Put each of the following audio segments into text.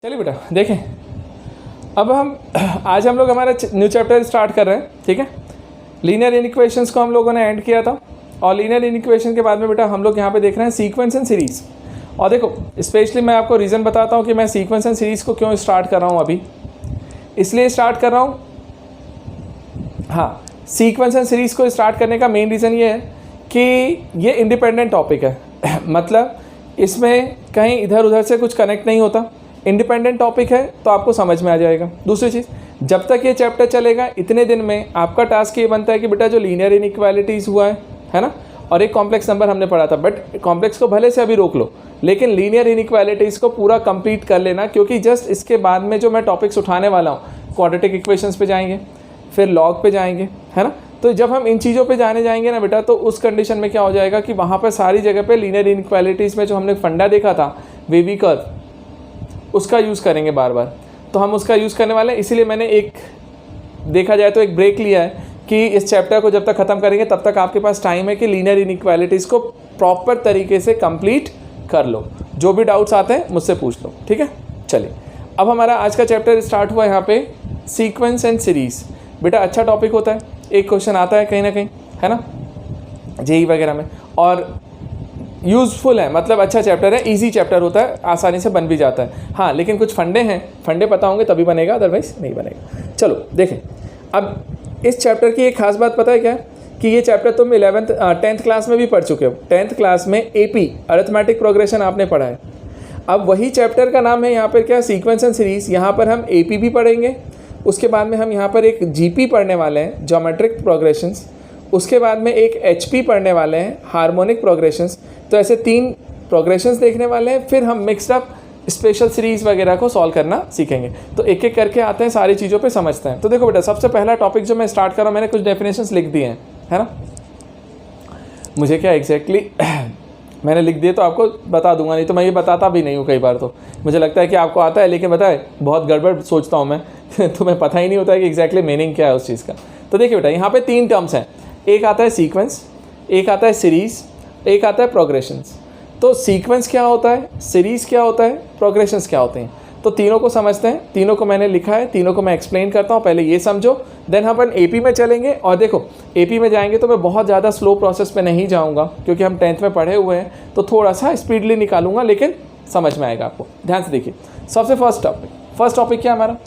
चलिए बेटा देखें, अब आज हम लोग हमारा न्यू चैप्टर स्टार्ट कर रहे हैं। ठीक है, लीनियर इनइक्वेशंस को हम लोगों ने एंड किया था और लीनियर इनइक्वेशन के बाद में बेटा हम लोग यहाँ पे देख रहे हैं सीक्वेंस एंड सीरीज़। और देखो स्पेशली मैं आपको रीज़न बताता हूँ कि मैं सीक्वेंस एंड सीरीज़ को क्यों स्टार्ट कर रहा हूँ। अभी इसलिए स्टार्ट कर रहा हूँ, हाँ, सीक्वेंस एंड सीरीज़ को स्टार्ट करने का मेन रीज़न ये है कि ये इंडिपेंडेंट टॉपिक है मतलब इसमें कहीं इधर उधर से कुछ कनेक्ट नहीं होता, इंडिपेंडेंट टॉपिक है तो आपको समझ में आ जाएगा। दूसरी चीज़, जब तक ये चैप्टर चलेगा इतने दिन में आपका टास्क ये बनता है कि बेटा जो लीनियर इनइक्वालिटीज़ हुआ है ना, और एक कॉम्प्लेक्स नंबर हमने पढ़ा था, बट कॉम्प्लेक्स को भले से अभी रोक लो लेकिन लीनियर इनइक्वालिटीज़ को पूरा कंप्लीट कर लेना, क्योंकि जस्ट इसके बाद में जो मैं टॉपिक्स उठाने वाला हूँ क्वाड्रेटिक इक्वेशंस पे जाएंगे, फिर लॉग पे जाएंगे, है ना। तो जब हम इन चीज़ों पे जाने जाएंगे ना बेटा, तो उस कंडीशन में क्या हो जाएगा कि वहाँ पर सारी जगह पे लीनियर इनइक्वालिटीज़ में जो हमने फंडा देखा था वेवी कर्व, उसका यूज़ करेंगे बार बार। तो हम उसका यूज़ करने वाले हैं, इसीलिए मैंने एक देखा जाए तो एक ब्रेक लिया है कि इस चैप्टर को जब तक ख़त्म करेंगे तब तक आपके पास टाइम है कि लीनियर इनइक्वालिटीज़ को प्रॉपर तरीके से कंप्लीट कर लो। जो भी डाउट्स आते हैं मुझसे पूछ लो, ठीक है। चलिए, अब हमारा आज का चैप्टर स्टार्ट हुआ यहाँ पे सीक्वेंस एंड सीरीज़। बेटा अच्छा टॉपिक होता है, एक क्वेश्चन आता है कहीं ना कहीं, है ना, जेई वगैरह में, और यूज़फुल है, मतलब अच्छा चैप्टर है, इजी चैप्टर होता है, आसानी से बन भी जाता है। हाँ, लेकिन कुछ फंडे हैं, फंडे पता होंगे तभी बनेगा, अदरवाइज नहीं बनेगा। चलो देखें, अब इस चैप्टर की एक खास बात पता है क्या है कि ये चैप्टर तुम 10th क्लास में भी पढ़ चुके हो। 10th क्लास में एपी अरिथमेटिक प्रोग्रेशन आपने पढ़ा है। अब वही चैप्टर का नाम है यहाँ पर क्या, सीक्वेंस एंड सीरीज़। यहाँ पर हम एपी भी पढ़ेंगे, उसके बाद में हम यहाँ पर एक जीपी पढ़ने वाले हैं, ज्योमेट्रिक प्रोग्रेशंस, उसके बाद में एक एचपी पढ़ने वाले हैं, हार्मोनिक प्रोग्रेशंस। तो ऐसे 3 प्रोग्रेशंस देखने वाले हैं, फिर हम मिक्सड अप स्पेशल सीरीज़ वगैरह को सॉल्व करना सीखेंगे। तो एक एक करके आते हैं, सारी चीज़ों पे समझते हैं। तो देखो बेटा, सबसे पहला टॉपिक जो मैं स्टार्ट कर रहा हूँ, मैंने कुछ डेफिनेशंस लिख दिए हैं, है ना। मुझे क्या एग्जैक्टली मैंने लिख दिए तो आपको बता दूंगा, नहीं तो मैं ये बताता भी नहीं हूँ। कई बार तो मुझे लगता है कि आपको आता है, लेकिन बताए बहुत गड़बड़ सोचता हूँ मैं तुम्हें पता ही नहीं होता है कि एग्जैक्टली मीनिंग क्या है उस चीज़ का। तो देखिए बेटा, यहाँ पे 3 टर्म्स हैं, एक आता है सीक्वेंस, एक आता है सीरीज़, एक आता है प्रोग्रेशंस। तो सीक्वेंस क्या होता है, सीरीज़ क्या होता है, प्रोग्रेशंस क्या होते हैं, तो तीनों को समझते हैं। तीनों को मैंने लिखा है, तीनों को मैं एक्सप्लेन करता हूँ, पहले ये समझो, देन हम अपन एपी में चलेंगे। और देखो एपी में जाएंगे तो मैं बहुत ज़्यादा स्लो प्रोसेस पे नहीं जाऊँगा, क्योंकि हम 10th में पढ़े हुए हैं, तो थोड़ा सा स्पीडली निकालूंगा, लेकिन समझ में आएगा आपको। ध्यान से देखिए, सबसे फर्स्ट टॉपिक क्या हमारा,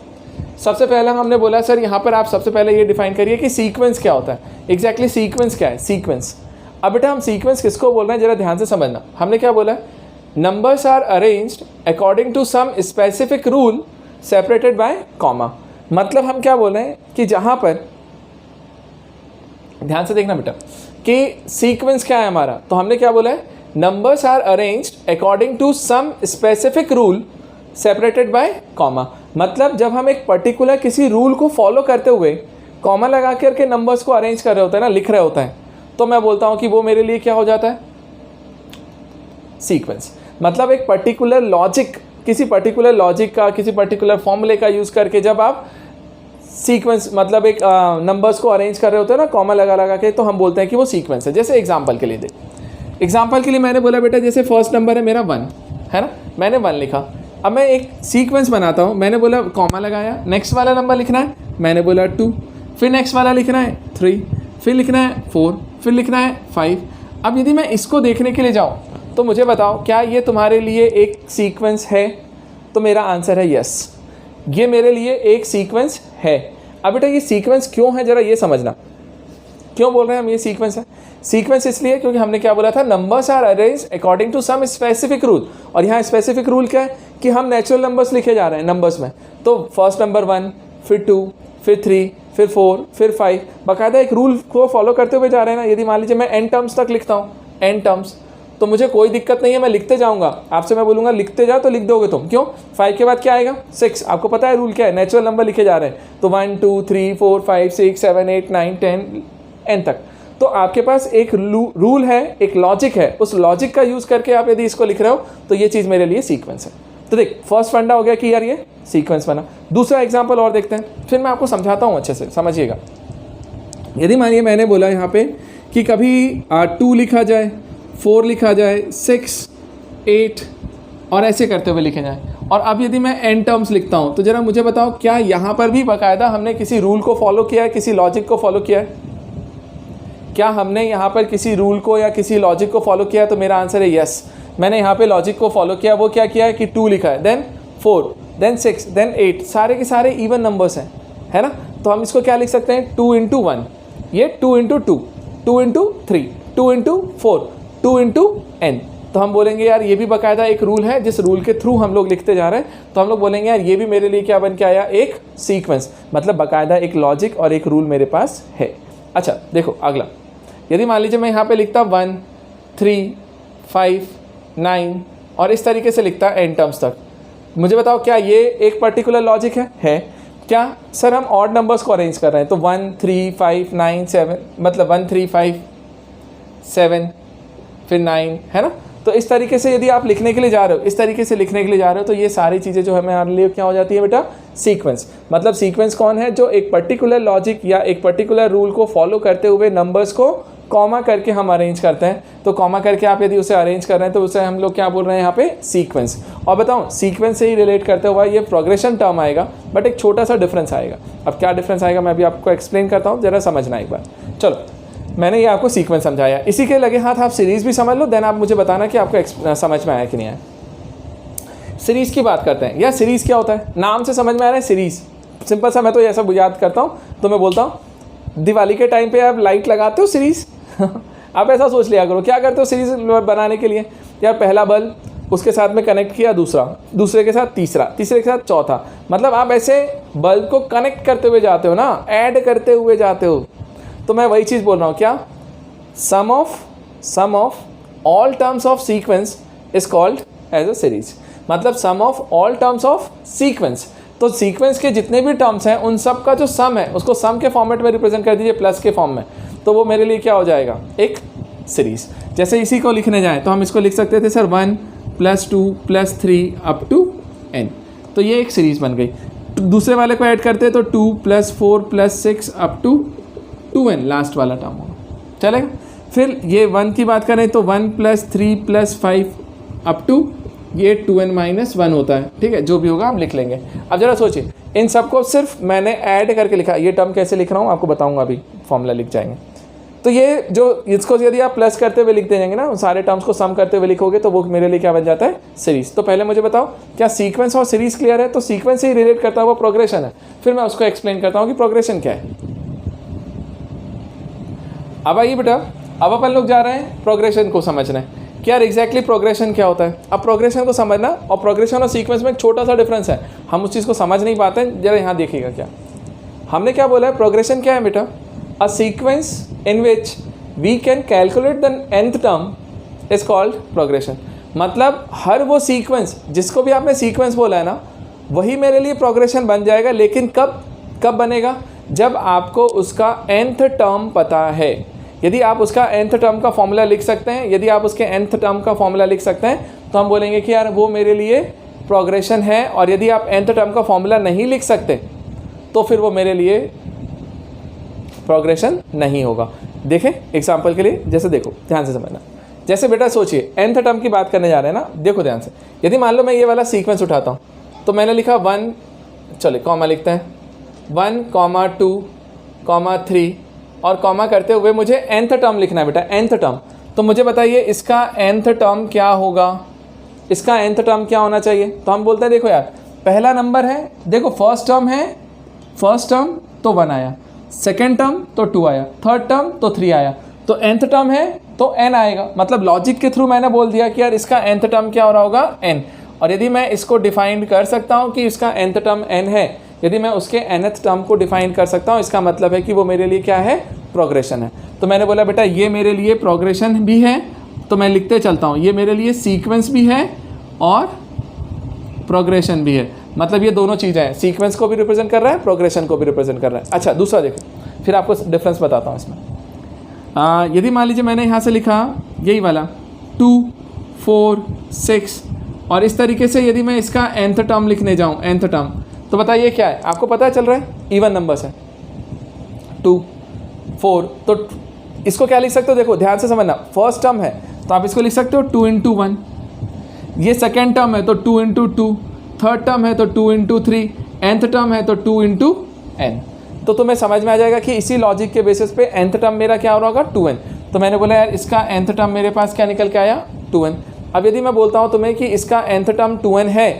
सबसे पहला हमने बोला सर यहाँ पर आप सबसे पहले ये डिफाइन करिए कि सीक्वेंस क्या होता है। एग्जैक्टली सीक्वेंस क्या है, सीक्वेंस। अब बेटा हम सीक्वेंस किसको बोल रहे हैं जरा ध्यान से समझना। हमने क्या बोला, numbers are arranged according to some specific rule separated by comma. मतलब हम क्या बोल रहे हैं कि जहाँ पर, ध्यान से देखना बेटा, कि सीक्वेंस क्या है हमारा, तो हमने क्या बोला है, numbers are arranged according to some specific rule separated by comma. मतलब जब हम एक पर्टिकुलर किसी रूल को फॉलो करते हुए कॉमा लगा करके नंबर्स को अरेंज कर रहे होते हैं ना, लिख रहे होते हैं, तो मैं बोलता हूँ कि वो मेरे लिए क्या हो जाता है, सीक्वेंस। मतलब एक पर्टिकुलर लॉजिक, किसी पर्टिकुलर लॉजिक का, किसी पर्टिकुलर फॉर्मूले का यूज़ करके जब आप सीक्वेंस, मतलब एक नंबर्स को अरेंज कर रहे होते हैं ना कॉमा लगा लगा के, तो हम बोलते हैं कि वो सीक्वेंस है। जैसे एग्जाम्पल के लिए एग्जाम्पल के लिए मैंने बोला बेटा, जैसे फर्स्ट नंबर है मेरा 1, है ना, मैंने 1 लिखा। अब मैं एक सीक्वेंस बनाता हूँ, मैंने बोला कॉमा लगाया, नेक्स्ट वाला नंबर लिखना है, मैंने बोला 2, फिर नेक्स्ट वाला लिखना है 3, फिर लिखना है 4, फिर लिखना है 5। अब यदि मैं इसको देखने के लिए जाऊँ तो मुझे बताओ क्या ये तुम्हारे लिए एक सीक्वेंस है, तो मेरा आंसर है यस, ये मेरे लिए एक सीक्वेंस है। अब बेटा ये सीक्वेंस क्यों है, जरा ये समझना, क्यों बोल रहे हैं हम ये सीक्वेंस है। सीक्वेंस इसलिए क्योंकि हमने क्या बोला था, numbers are arranged according to some specific rule. और यहाँ स्पेसिफिक रूल क्या है कि हम नेचुरल नंबर्स लिखे जा रहे हैं नंबर्स में, तो फर्स्ट नंबर 1, फिर 2, फिर 3, फिर 4, फिर 5, बाकायदा एक रूल को फॉलो करते हुए जा रहे हैं ना। यदि मान लीजिए मैं n टर्म्स तक लिखता हूँ, n टर्म्स, तो मुझे कोई दिक्कत नहीं है, मैं लिखते जाऊँगा। आपसे मैं बोलूँगा लिखते जाओ तो लिख दोगे तुम, क्यों, 5 के बाद क्या आएगा, 6। आपको पता है रूल क्या है, नेचुरल नंबर लिखे जा रहे हैं, तो 1 2 3 4 5 6 7 8 9 10 n तक। तो आपके पास एक रूल है, एक लॉजिक है, उस लॉजिक का यूज़ करके आप यदि इसको लिख रहे हो तो ये चीज़ मेरे लिए सीक्वेंस है। तो देख, फर्स्ट फंडा हो गया कि यार ये सीक्वेंस बना। दूसरा एग्जांपल और देखते हैं, फिर मैं आपको समझाता हूँ अच्छे से, समझिएगा। यदि मानिए मैंने बोला यहाँ पे कि कभी 2 लिखा जाए, 4 लिखा जाए, 6, 8 और ऐसे करते हुए लिखे जाए, और अब यदि मैं n टर्म्स लिखता हूँ तो ज़रा मुझे बताओ क्या यहाँ पर भी बाकायदा हमने किसी रूल को फॉलो किया है, किसी लॉजिक को फॉलो किया है? क्या हमने यहाँ पर किसी रूल को या किसी लॉजिक को फॉलो किया है? तो मेरा आंसर है यस, मैंने यहाँ पे लॉजिक को फॉलो किया। वो क्या किया है कि 2 लिखा है, देन 4, देन 6, देन 8, सारे के सारे इवन नंबर्स हैं, है ना। तो हम इसको क्या लिख सकते हैं, 2 × 1, ये 2 × 2, 2 × 3, 2 × 4, 2 × n। तो हम बोलेंगे यार ये भी बाकायदा एक रूल है जिस रूल के थ्रू हम लोग लिखते जा रहे हैं। तो हम लोग बोलेंगे यार ये भी मेरे लिए क्या बन के आया, एक सीक्वेंस, मतलब बाकायदा एक लॉजिक और एक रूल मेरे पास है। अच्छा देखो अगला, यदि मान लीजिए मैं यहाँ पे लिखता 1, 3, 5, 9 और इस तरीके से लिखता n टर्म्स तक, मुझे बताओ क्या ये एक पर्टिकुलर लॉजिक है? क्या सर हम ऑड नंबर्स को अरेंज कर रहे हैं, तो 1, 3, 5, 9, 7, मतलब 1, 3, 5, 7 फिर 9, है ना। तो इस तरीके से यदि आप लिखने के लिए जा रहे हो, इस तरीके से लिखने के लिए जा रहे हो, तो ये सारी चीज़ें जो हमारे लिए क्या हो जाती है बेटा, सीक्वेंस। मतलब सीक्वेंस कौन है, जो एक पर्टिकुलर लॉजिक या एक पर्टिकुलर रूल को फॉलो करते हुए नंबर्स को कॉमा करके हम अरेंज करते हैं। तो कॉमा करके आप यदि उसे अरेंज कर रहे हैं तो उसे हम लोग क्या बोल रहे हैं यहाँ पे, सीक्वेंस। और बताऊँ सीक्वेंस से ही रिलेट करते हुआ ये प्रोग्रेशन टर्म आएगा, बट एक छोटा सा डिफरेंस आएगा। अब क्या डिफरेंस आएगा मैं भी आपको एक्सप्लेन करता हूँ, ज़रा समझना एक बार। चलो मैंने ये आपको सीक्वेंस समझाया, इसी के लगे हाथ आप सीरीज़ भी समझ लो, देन आप मुझे बताना कि आपको समझ में आया कि नहीं आया। सीरीज़ की बात करते हैं। यार सीरीज़ क्या होता है, नाम से समझ में आ रहा है सीरीज़, सिंपल सा। मैं तो ऐसा याद करता हूँ तो मैं बोलता हूँ दिवाली के टाइम पे आप लाइट लगाते हो सीरीज़ आप ऐसा सोच लिया करो, क्या करते हो सीरीज़ बनाने के लिए, यार पहला बल्ब उसके साथ में कनेक्ट किया, दूसरा, दूसरे के साथ तीसरा, तीसरे के साथ चौथा, मतलब आप ऐसे बल्ब को कनेक्ट करते हुए जाते हो ना, ऐड करते हुए जाते हो। तो मैं वही चीज़ बोल रहा हूँ, क्या sum of all terms of sequence is called as a series, मतलब sum of all terms of sequence. तो सीक्वेंस के जितने भी टर्म्स हैं उन सब का जो सम है उसको सम के फॉर्मेट में रिप्रेजेंट कर दीजिए, प्लस के फॉर्म में, तो वो मेरे लिए क्या हो जाएगा, एक सीरीज। जैसे इसी को लिखने जाए तो हम इसको लिख सकते थे सर 1 + 2 + 3 अप टू n, तो ये एक सीरीज बन गई। दूसरे वाले को ऐड करते तो 2 + 4 + 6 अप टू 2n, लास्ट वाला टर्म होगा, चलेगा। फिर ये 1 की बात करें तो 1 + 3 + 5 अप टू ये 2n - 1 होता है, ठीक है, जो भी होगा हम लिख लेंगे। अब जरा सोचिए, इन सबको सिर्फ मैंने ऐड करके लिखा, ये टर्म कैसे लिख रहा हूँ आपको बताऊँगा, अभी फॉर्मूला लिख जाएंगे। तो ये जो इसको यदि आप प्लस करते हुए लिखते जाएंगे ना, सारे टर्म्स को सम करते हुए लिखोगे तो वो मेरे लिए क्या बन जाता है, सीरीज। तो पहले मुझे बताओ क्या सीक्वेंस और सीरीज क्लियर है? तो सीक्वेंस से ही रिलेट करता हुआ प्रोग्रेशन है, फिर मैं उसको एक्सप्लेन करता हूँ कि प्रोग्रेशन क्या है। अब आइए बेटा, अब अपन लोग जा रहे हैं प्रोग्रेशन को समझने कि यार एग्जैक्टली प्रोग्रेशन क्या होता है। अब प्रोग्रेशन को समझना, और प्रोग्रेशन और सीक्वेंस में एक छोटा सा डिफरेंस है, हम उस चीज़ को समझ नहीं पाते हैं। जरा यहाँ देखिएगा, क्या हमने क्या बोला है, प्रोग्रेशन क्या है बेटा, a sequence in which we can calculate the nth term is called progression. मतलब हर वो सीक्वेंस, जिसको भी आपने सीक्वेंस बोला है ना, वही मेरे लिए प्रोग्रेशन बन जाएगा। लेकिन कब बनेगा, जब आपको उसका nth टर्म पता है। यदि आप उसका nth टर्म का फॉर्मूला लिख सकते हैं, यदि आप उसके nth टर्म का फॉर्मूला लिख सकते हैं तो हम बोलेंगे कि यार वो मेरे लिए प्रोग्रेशन है। और यदि आप nth टर्म का फॉर्मूला नहीं लिख सकते तो फिर वो मेरे लिए प्रोग्रेशन नहीं होगा। देखें एग्जाम्पल के लिए, जैसे देखो ध्यान से समझना, जैसे बेटा सोचिए nth टर्म की बात करने जा रहे हैं ना, देखो ध्यान से। यदि मान लो मैं ये वाला सीक्वेंस उठाता हूँ तो मैंने लिखा 1, चलिए कॉमा लिखते हैं, 1, 2, 3 और कॉमा करते हुए मुझे nth टर्म लिखना है बेटा, nth टर्म। तो मुझे बताइए इसका nth टर्म क्या होगा, इसका nth टर्म क्या होना चाहिए। तो हम बोलते हैं देखो यार, पहला नंबर है, देखो फर्स्ट टर्म है, फर्स्ट टर्म तो 1 आया, सेकेंड टर्म तो 2 आया, थर्ड टर्म तो 3 आया, तो nth टर्म है तो n आएगा। मतलब लॉजिक के थ्रू मैंने बोल दिया कि यार इसका nth टर्म क्या हो रहा होगा, n। और यदि मैं इसको डिफाइन कर सकता हूँ कि इसका nth टर्म n है, यदि मैं उसके nth टर्म को डिफाइन कर सकता हूँ, इसका मतलब है कि वो मेरे लिए क्या है, प्रोग्रेशन है। तो मैंने बोला बेटा ये मेरे लिए प्रोग्रेशन भी है, तो मैं लिखते चलता हूँ, ये मेरे लिए सीक्वेंस भी है और प्रोग्रेशन भी है। मतलब ये दोनों चीज़ें हैं, सीक्वेंस को भी रिप्रेजेंट कर रहा है, प्रोग्रेशन को भी रिप्रेजेंट कर रहा है। अच्छा दूसरा देखो, फिर आपको डिफरेंस बताता हूँ इसमें। यदि मान लीजिए मैंने यहाँ से लिखा यही वाला 2, 4, 6 और इस तरीके से यदि मैं इसका nth टर्म लिखने जाऊँ, nth टर्म, तो बताइए क्या है, आपको पता चल रहा है इवन नंबर्स है 2, 4, तो इसको क्या लिख सकते हो, देखो ध्यान से समझना, फर्स्ट टर्म है तो आप इसको लिख सकते हो 2 × 1, ये सेकेंड टर्म है तो 2 × 2, थर्ड टर्म है तो 2 इंटू 3, nth टर्म है तो 2 इंटू n। तो तुम्हें समझ में आ जाएगा कि इसी लॉजिक के बेसिस पे nth टर्म मेरा क्या हो रहा होगा 2n। तो मैंने बोला यार इसका nth टर्म मेरे पास क्या निकल के आया 2n। अब यदि मैं बोलता हूँ तुम्हें कि इसका nth टर्म 2n है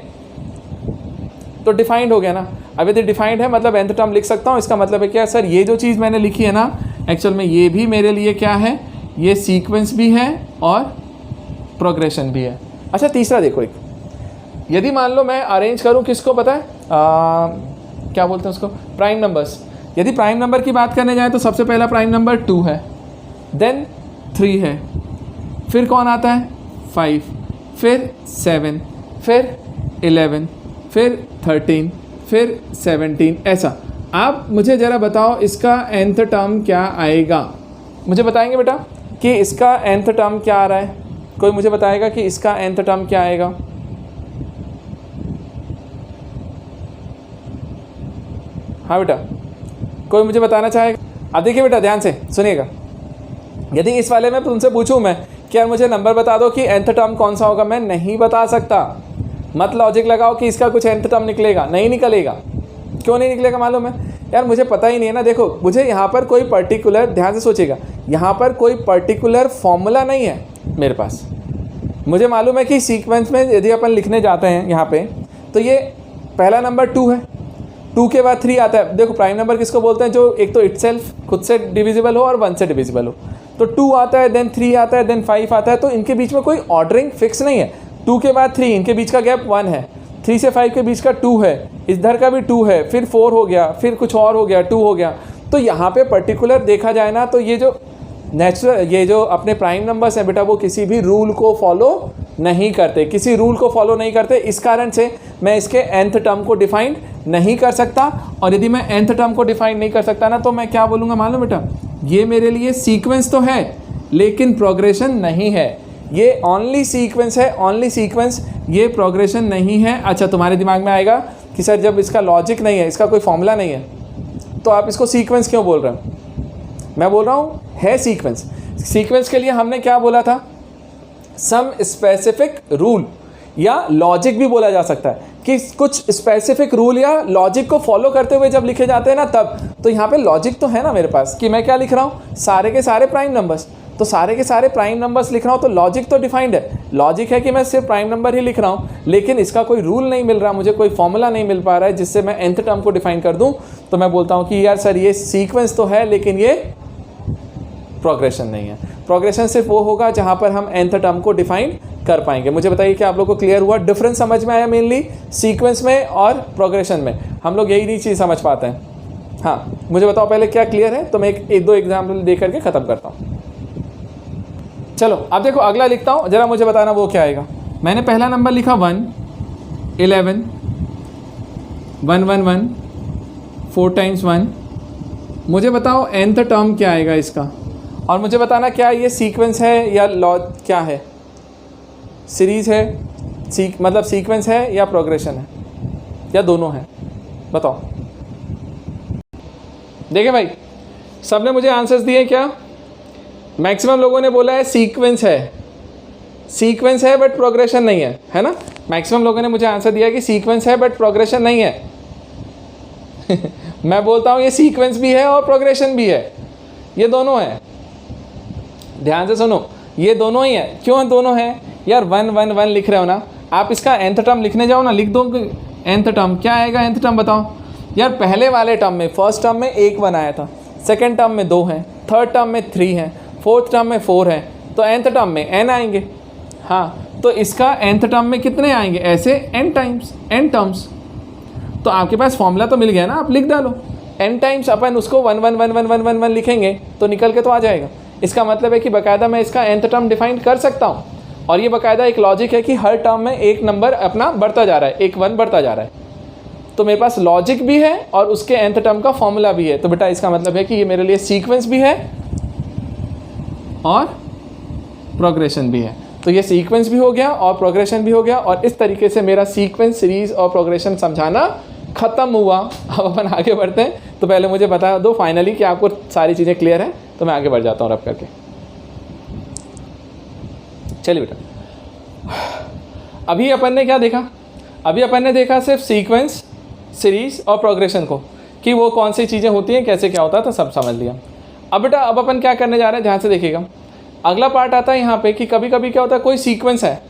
तो डिफाइंड हो गया ना। अब यदि डिफाइंड है मतलब nth टर्म लिख सकता हूँ, इसका मतलब है क्या सर ये जो चीज़ मैंने लिखी है ना एक्चुअल में ये भी मेरे लिए क्या है, ये सीक्वेंस भी है और प्रोग्रेशन भी है। अच्छा तीसरा देखो, एक यदि मान लो मैं अरेंज करूँ किसको पता है क्या बोलते हैं उसको, प्राइम नंबर्स। यदि प्राइम नंबर की बात करने जाए तो सबसे पहला प्राइम नंबर 2 है, देन 3 है, फिर कौन आता है 5, फिर 7, फिर 11, फिर 13, फिर 17, ऐसा। आप मुझे ज़रा बताओ इसका nth टर्म क्या आएगा। मुझे बताएंगे बेटा कि इसका nth टर्म क्या आ रहा है, कोई मुझे बताएगा कि इसका nth टर्म क्या आएगा। हाँ बेटा कोई मुझे बताना चाहेगा। अब देखिए बेटा ध्यान से सुनिएगा, यदि इस वाले में तुमसे पूछूं मैं कि यार मुझे नंबर बता दो कि nth टर्म कौन सा होगा, मैं नहीं बता सकता। मत लॉजिक लगाओ कि इसका कुछ nth टर्म निकलेगा, नहीं निकलेगा। क्यों नहीं निकलेगा मालूम है यार, मुझे पता ही नहीं है ना। देखो मुझे यहाँ पर कोई पर्टिकुलर, ध्यान से सोचिएगा, यहाँ पर कोई पर्टिकुलर फॉर्मूला नहीं है मेरे पास। मुझे मालूम है कि सीक्वेंस में यदि अपन लिखने जाते हैं यहाँ पे तो ये पहला नंबर 2 है, 2 के बाद 3 आता है। देखो प्राइम नंबर किसको बोलते हैं, जो एक तो इटसेल्फ खुद से डिविजिबल हो और 1 से डिविजिबल हो। तो 2 आता है, देन 3 आता है, देन 5 आता है। तो इनके बीच में कोई ऑर्डरिंग फिक्स नहीं है। 2 के बाद 3, इनके बीच का गैप 1 है, 3 से 5 के बीच का 2 है, इधर का भी 2 है, फिर 4 हो गया, फिर कुछ और हो गया, 2 हो गया। तो यहाँ पे पर्टिकुलर देखा जाए ना तो ये जो नेचुरल, ये जो अपने प्राइम नंबर्स हैं बेटा वो किसी भी रूल को फॉलो नहीं करते, किसी रूल को फॉलो नहीं करते। इस कारण से मैं इसके nth टर्म को डिफाइन नहीं कर सकता। और यदि मैं nth टर्म को डिफाइन नहीं कर सकता ना तो मैं क्या बोलूँगा मालूम बेटा, ये मेरे लिए सीक्वेंस तो है लेकिन प्रोग्रेशन नहीं है। ये ओनली सीक्वेंस है, ओनली सीक्वेंस, ये प्रोग्रेशन नहीं है। अच्छा तुम्हारे दिमाग में आएगा कि सर जब इसका लॉजिक नहीं है, इसका कोई फॉर्मूला नहीं है, तो आप इसको सीक्वेंस क्यों बोल रहे हो। मैं बोल रहा हूँ है सीक्वेंस। सीक्वेंस के लिए हमने क्या बोला था, सम स्पेसिफिक रूल या लॉजिक भी बोला जा सकता है कि कुछ स्पेसिफिक रूल या लॉजिक को फॉलो करते हुए जब लिखे जाते हैं ना तब। तो यहाँ पे लॉजिक तो है ना मेरे पास कि मैं क्या लिख रहा हूँ, सारे के सारे प्राइम नंबर्स। तो सारे के सारे प्राइम नंबर्स लिख रहा हूँ तो लॉजिक तो डिफाइंड है। लॉजिक है कि मैं सिर्फ प्राइम नंबर ही लिख रहा हूँ, लेकिन इसका कोई रूल नहीं मिल रहा, मुझे कोई फॉर्मूला नहीं मिल पा रहा है जिससे मैं nth टर्म को डिफाइन कर दूँ। तो मैं बोलता हूँ कि यार सर ये सीक्वेंस तो है लेकिन ये प्रोग्रेशन नहीं है। प्रोग्रेशन सिर्फ वो होगा जहाँ पर हम nth टर्म को डिफाइन कर पाएंगे। मुझे बताइए कि आप लोगों को क्लियर हुआ, डिफरेंस समझ में आया। मेनली सीक्वेंस में और प्रोग्रेशन में हम लोग यही नहीं चीज़ समझ पाते हैं। हाँ मुझे बताओ पहले क्या क्लियर है, तो मैं एक दो एग्जाम्पल दे करके ख़त्म करता हूँ। चलो अब देखो अगला लिखता हूँ, ज़रा मुझे बताना वो क्या आएगा। मैंने पहला नंबर लिखा 1, 11, 1 1 1, 4 टाइम्स 1। मुझे बताओ nth टर्म क्या आएगा इसका, और मुझे बताना क्या ये सीक्वेंस है या लॉ क्या है, सीरीज़ है, मतलब सीक्वेंस है या प्रोग्रेशन है या दोनों है, बताओ। देखिए भाई सबने मुझे आंसर्स दिए क्या, मैक्सिमम लोगों ने बोला है सीक्वेंस है, सीक्वेंस है बट प्रोग्रेशन नहीं है, है ना। मैक्सिमम लोगों ने मुझे आंसर दिया कि सीक्वेंस है बट प्रोग्रेशन नहीं है। मैं बोलता हूँ ये सीक्वेंस भी है और प्रोग्रेशन भी है, ये दोनों है। ध्यान से सुनो, ये दोनों ही है। क्यों दोनों है यार, 1 1 1 लिख रहे हो ना आप, इसका nth टर्म लिखने जाओ ना, लिख दो nth टर्म क्या आएगा। nth टर्म बताओ यार, पहले वाले टर्म में फर्स्ट टर्म में 1 1 आया था, सेकंड टर्म में 2 है, थर्ड टर्म में 3 है, फोर्थ टर्म में 4 है, तो nth टर्म में n आएंगे। हाँ तो इसका nth टर्म में कितने आएंगे, ऐसे n टाइम्स n टर्म्स। तो आपके पास फॉर्मूला तो मिल गया ना, आप लिख डालो n टाइम्स। अपन उसको 1 1 1 1 1 1 1 लिखेंगे तो निकल के तो आ जाएगा। इसका मतलब है कि बाकायदा मैं इसका nth टर्म डिफाइन कर सकता हूँ, और ये बाकायदा एक लॉजिक है कि हर टर्म में एक नंबर अपना बढ़ता जा रहा है, एक 1 बढ़ता जा रहा है। तो मेरे पास लॉजिक भी है और उसके nth टर्म का फॉर्मूला भी है। तो बेटा इसका मतलब है कि ये मेरे लिए सीक्वेंस भी है और प्रोग्रेशन भी है। तो ये सीक्वेंस भी हो गया और प्रोग्रेशन भी हो गया, और इस तरीके से मेरा सीक्वेंस, सीरीज़ और प्रोग्रेशन समझाना ख़त्म हुआ। अब अपन आगे बढ़ते हैं। तो पहले मुझे बता दो फाइनली कि आपको सारी चीज़ें क्लियर हैं, तो मैं आगे बढ़ जाता हूँ रब करके। चलिए बेटा, अभी अपन ने क्या देखा, अभी अपन ने देखा सिर्फ सीक्वेंस, सीरीज और प्रोग्रेशन को कि वो कौन सी चीज़ें होती हैं, कैसे क्या होता है, तो सब समझ लिया। अब बेटा अब अपन क्या करने जा रहे हैं, ध्यान से देखिएगा। अगला पार्ट आता है यहाँ पे कि कभी कभी क्या होता है, कोई सीक्वेंस है,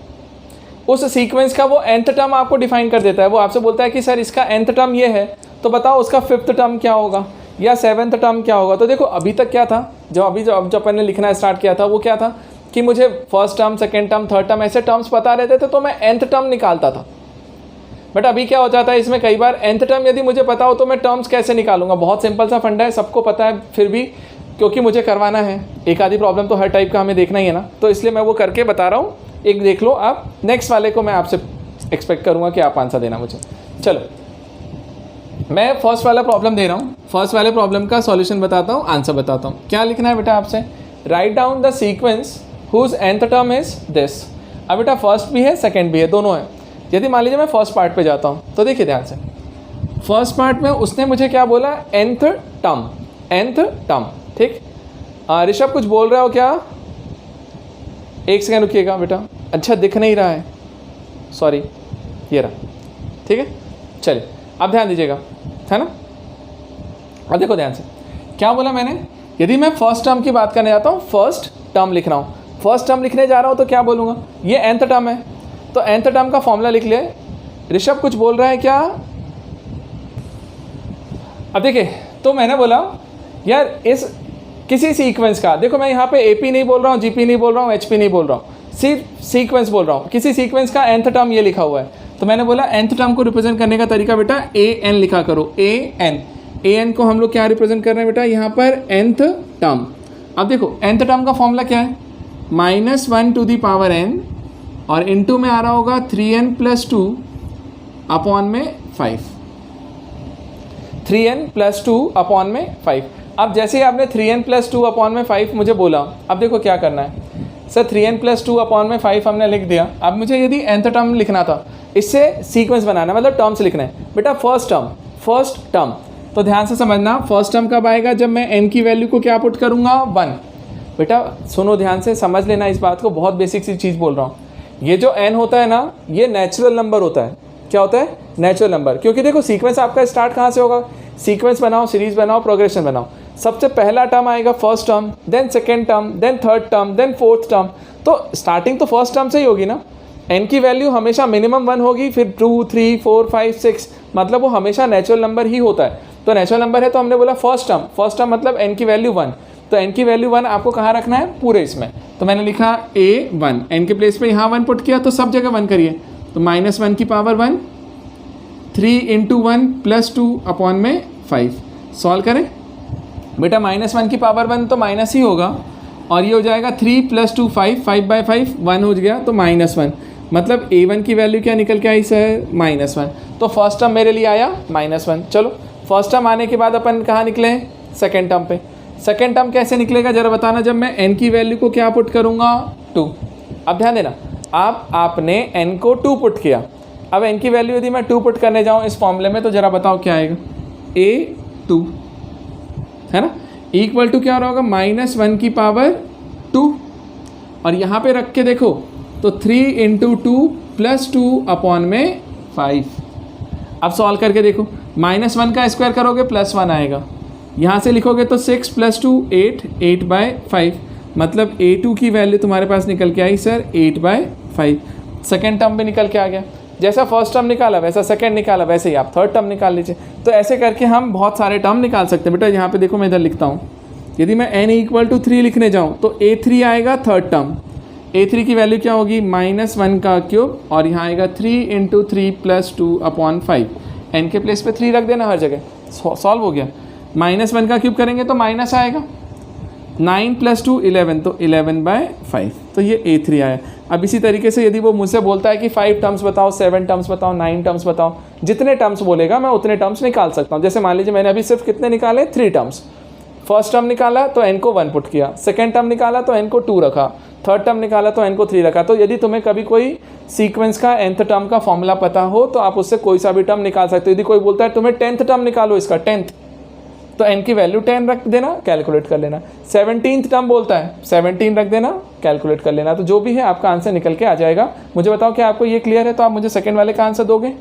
उस सीक्वेंस का वो nth टर्म आपको डिफाइन कर देता है। वो आपसे बोलता है कि सर इसका nth टर्म ये है, तो बताओ उसका 5th टर्म क्या होगा या 7th टर्म क्या होगा। तो देखो अभी तक क्या था, जब अपन ने लिखना स्टार्ट किया था वो क्या था कि मुझे first term, second term, third term ऐसे टर्म्स पता रहते थे, तो मैं nth टर्म निकालता था। बट अभी क्या हो जाता है इसमें, कई बार nth टर्म यदि मुझे पता हो तो मैं टर्म्स कैसे निकालूंगा। बहुत सिंपल सा फंडा है, सबको पता है, फिर भी क्योंकि मुझे करवाना है, एक आधी प्रॉब्लम तो हर टाइप का हमें देखना ही है ना, तो इसलिए मैं वो करके बता रहा हूँ। एक देख लो आप, नेक्स्ट वाले को मैं आपसे एक्सपेक्ट करूँगा कि आप आंसर देना मुझे। चलो मैं फर्स्ट वाला प्रॉब्लम दे रहा हूँ, फर्स्ट वाले प्रॉब्लम का सॉल्यूशन बताता हूँ, आंसर बताता हूँ। क्या लिखना है बेटा आपसे, write down the sequence whose nth term is this. अब बेटा फर्स्ट भी है, सेकेंड भी है, दोनों है। यदि मान लीजिए मैं फर्स्ट पार्ट पे जाता हूँ, तो देखिए ध्यान से, फर्स्ट पार्ट में उसने मुझे क्या बोला, nth टर्म, nth टर्म, ठीक। ऋषभ कुछ बोल रहे हो क्या, एक सेकेंड रुकिएगा बेटा, अच्छा दिख नहीं रहा है, सॉरी, ये रहा, ठीक है। चलिए अब ध्यान दीजिएगा, है ना। अब देखो ध्यान से, क्या बोला मैंने, यदि मैं फर्स्ट टर्म की बात करने जाता हूँ, फर्स्ट टर्म लिख रहा हूँ, फर्स्ट टर्म लिखने जा रहा हूँ, तो क्या बोलूँगा, ये nth टर्म है, तो nth टर्म का फॉर्मूला लिख ले। ऋषभ कुछ बोल रहा है क्या, अब देखिए, तो मैंने बोला यार इस किसी सीक्वेंस का, देखो मैं यहाँ पे AP नहीं बोल रहा हूँ, GP नहीं बोल रहा हूँ, HP नहीं बोल रहा हूँ, सिर्फ सीक्वेंस बोल रहा हूँ। किसी सीक्वेंस का nth टर्म ये लिखा हुआ है, तो मैंने बोला nth टर्म को रिप्रेजेंट करने का तरीका बेटा AN लिखा करो, AN को हम लोग क्या रिप्रेजेंट कर रहे हैं बेटा, यहाँ पर nth टर्म। अब देखो nth टर्म का फॉर्मूला क्या है, -1 टू दी पावर n, और इनटू में आ रहा होगा 3n + 2 अपॉन में 5, 3n + 2 अपॉन में 5। अब जैसे ही आपने 3n + 2 अपॉन में 5 मुझे बोला, अब देखो क्या करना है सर, 3n + 2 अपॉन में 5 हमने लिख दिया। अब मुझे यदि nth टर्म लिखना था, इससे सीक्वेंस बनाना है, मतलब टर्म्स लिखना है बेटा। फर्स्ट टर्म, तो ध्यान से समझना, फर्स्ट टर्म कब आएगा, जब मैं n की वैल्यू को क्या पुट करूँगा, 1। बेटा सुनो ध्यान से, समझ लेना इस बात को, बहुत बेसिक सी चीज़ बोल रहा हूँ। ये जो n होता है ना, ये नेचुरल नंबर होता है। क्या होता है, नेचुरल नंबर। क्योंकि देखो सीक्वेंस आपका स्टार्ट कहाँ से होगा, सीक्वेंस बनाओ, सीरीज बनाओ, प्रोग्रेशन बनाओ। सबसे पहला टर्म आएगा first term, then second term, then third term, then fourth term. तो स्टार्टिंग तो फर्स्ट टर्म से ही होगी ना। n की वैल्यू हमेशा मिनिमम 1 होगी, फिर 2, 3, 4, 5, 6, मतलब वो हमेशा नेचुरल नंबर ही होता है। तो नेचुरल नंबर है, तो हमने बोला फर्स्ट टर्म मतलब n की वैल्यू 1। तो n की वैल्यू 1 आपको कहाँ रखना है, पूरे इसमें। तो मैंने लिखा A1, n के प्लेस पे यहाँ 1 पुट किया, तो सब जगह 1 करिए। तो -1 की पावर 1, 3 × 1 + 2 अपॉन में 5। सॉल्व करें बेटा, -1 की पावर 1 तो माइनस ही होगा, और ये हो जाएगा 3 + 2 5, 5/5 1 हो गया, तो -1। मतलब A1 की वैल्यू क्या निकल के आई सर, -1। तो फर्स्ट टर्म मेरे लिए आया -1। चलो फर्स्ट टर्म आने के बाद अपन कहाँ निकले, सेकेंड टर्म पे। सेकेंड टर्म कैसे निकलेगा जरा बताना, जब मैं n की वैल्यू को क्या पुट करूँगा, 2। अब ध्यान देना, आपने n को 2 पुट किया। अब n की वैल्यू यदि मैं 2 पुट करने जाऊँ इस फॉर्मूले में, तो जरा बताओ क्या आएगा, A2, है ना, इक्वल टू क्या हो रहा होगा, -1 की पावर 2, और यहाँ पे रख के देखो तो 3 × 2 + 2 अपॉन में 5। अब सॉल्व करके देखो, -1 का स्क्वायर करोगे +1 आएगा, यहाँ से लिखोगे तो 6 + 2 8, 8/5, मतलब A2 की वैल्यू तुम्हारे पास निकल के आई सर 8/5। सेकेंड टर्म भी निकल के आ गया। जैसा फर्स्ट टर्म निकाला वैसा सेकंड निकाला, वैसे ही आप थर्ड टर्म निकाल लीजिए। तो ऐसे करके हम बहुत सारे टर्म निकाल सकते हैं बेटा। यहाँ पे देखो मैं इधर लिखता हूँ, यदि मैं n = 3 लिखने जाऊँ तो A3 आएगा थर्ड टर्म। A3 की वैल्यू क्या होगी, -1 का क्यूब, और यहाँ आएगा 3 × 3 + 2 अपॉन 5। n के प्लेस पे 3 रख देना हर जगह, सॉल्व हो गया। -1 का क्यूब करेंगे तो माइनस आएगा, 9 + 2 11, तो 11/5, तो ये A3 आया। अब इसी तरीके से यदि वो मुझसे बोलता है कि 5 टर्म्स बताओ, 7 टर्म्स बताओ, 9 टर्म्स बताओ, जितने टर्म्स बोलेगा मैं उतने टर्म्स निकाल सकता हूँ। जैसे मान लीजिए मैंने अभी सिर्फ कितने निकाले, 3 टर्म्स। फर्स्ट टर्म निकाला तो n को 1 पुट किया, सेकेंड टर्म निकाला तो n को 2 रखा, थर्ड टर्म निकाला तो n को 3 रखा। तो यदि तुम्हें कभी कोई सीक्वेंस का nth टर्म का फॉर्मूला पता हो तो आप उससे कोई सा भी टर्म निकाल सकते हो। यदि कोई बोलता है तुम्हें 10th टर्म निकालो इसका 10th, तो n की वैल्यू 10 रख देना, कैलकुलेट कर लेना। 17th टर्म बोलता है 17 रख देना, कैलकुलेट कर लेना। तो जो भी है आपका आंसर निकल के आ जाएगा। मुझे बताओ क्या आपको ये क्लियर है, तो आप मुझे सेकंड वाले का आंसर दोगे।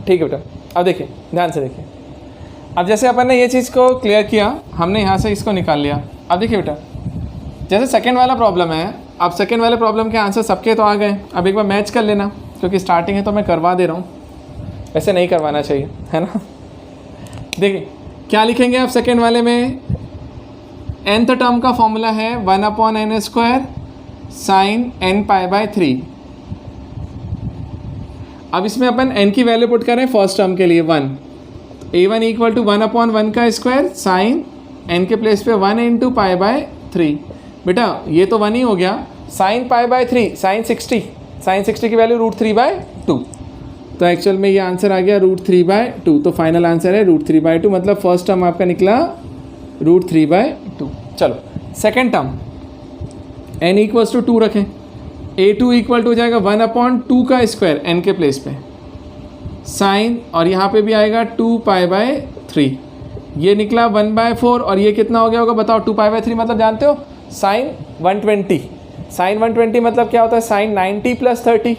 ठीक है बेटा, अब देखिए ध्यान से देखिए, अब जैसे अपन ने ये चीज़ को क्लियर किया, हमने यहाँ से इसको निकाल लिया। अब देखिए बेटा, जैसे सेकंड वाला प्रॉब्लम है, अब सेकंड वाले प्रॉब्लम के आंसर सबके तो आ गए। अब एक बार मैच कर लेना, क्योंकि स्टार्टिंग है तो मैं करवा दे रहा हूँ, ऐसे नहीं करवाना चाहिए, है ना। देखिए क्या लिखेंगे आप सेकंड वाले में, nth टर्म का फॉर्मूला है 1/n² साइन n π/3। अब इसमें अपन n की वैल्यू पुट करें फर्स्ट टर्म के लिए 1, a1 = 1/1² साइन n के प्लेस पे 1 × π/3। बेटा ये तो 1 ही हो गया, साइन π/3 साइन 60 की वैल्यू √3/2, तो एक्चुअल में ये आंसर आ गया √3/2। तो फाइनल आंसर है √3/2, मतलब फर्स्ट टर्म आपका निकला √3/2। चलो सेकेंड टर्म n = 2 रखें, a2 = हो जाएगा 1/2² n के प्लेस पे साइन, और यहाँ पे भी आएगा 2π/3, ये निकला 1/4, और ये कितना हो गया होगा बताओ, 2π/3 मतलब जानते हो साइन 120। साइन 120 मतलब क्या होता है, साइन 90 + 30,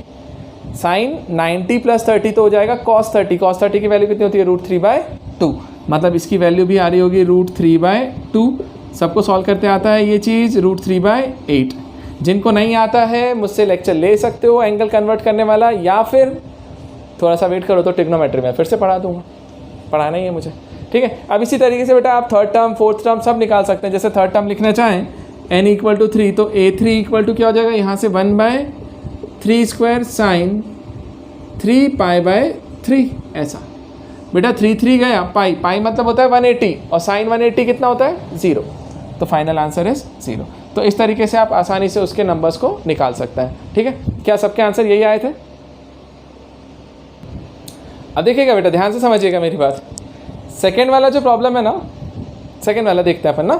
साइन 90 + 30 तो हो जाएगा cos 30। cos 30 की वैल्यू कितनी होती है, √3/2, मतलब इसकी वैल्यू भी आ रही होगी √3/2। सबको सॉल्व करते आता है ये चीज़, √3/8। जिनको नहीं आता है मुझसे लेक्चर ले सकते हो एंगल कन्वर्ट करने वाला, या फिर थोड़ा सा वेट करो तो ट्रिग्नोमेट्री में फिर से पढ़ा दूंगा, पढ़ाना ही है मुझे, ठीक है। अब इसी तरीके से बेटा आप थर्ड टर्म फोर्थ टर्म सब निकाल सकते हैं। जैसे थर्ड टर्म लिखना चाहें n = 3, तो a3 = क्या हो जाएगा, यहाँ से 1/3² साइन 3π/3, ऐसा बेटा 3 गया, पाई मतलब होता है 180, और साइन 180 कितना होता है 0, तो फाइनल आंसर इज 0। तो इस तरीके से आप आसानी से उसके नंबर्स को निकाल सकते हैं, ठीक है। क्या सबके आंसर यही आए थे? अब देखिएगा बेटा, ध्यान से समझिएगा मेरी बात। सेकेंड वाला जो प्रॉब्लम है ना, सेकेंड वाला देखते हैं अपन ना।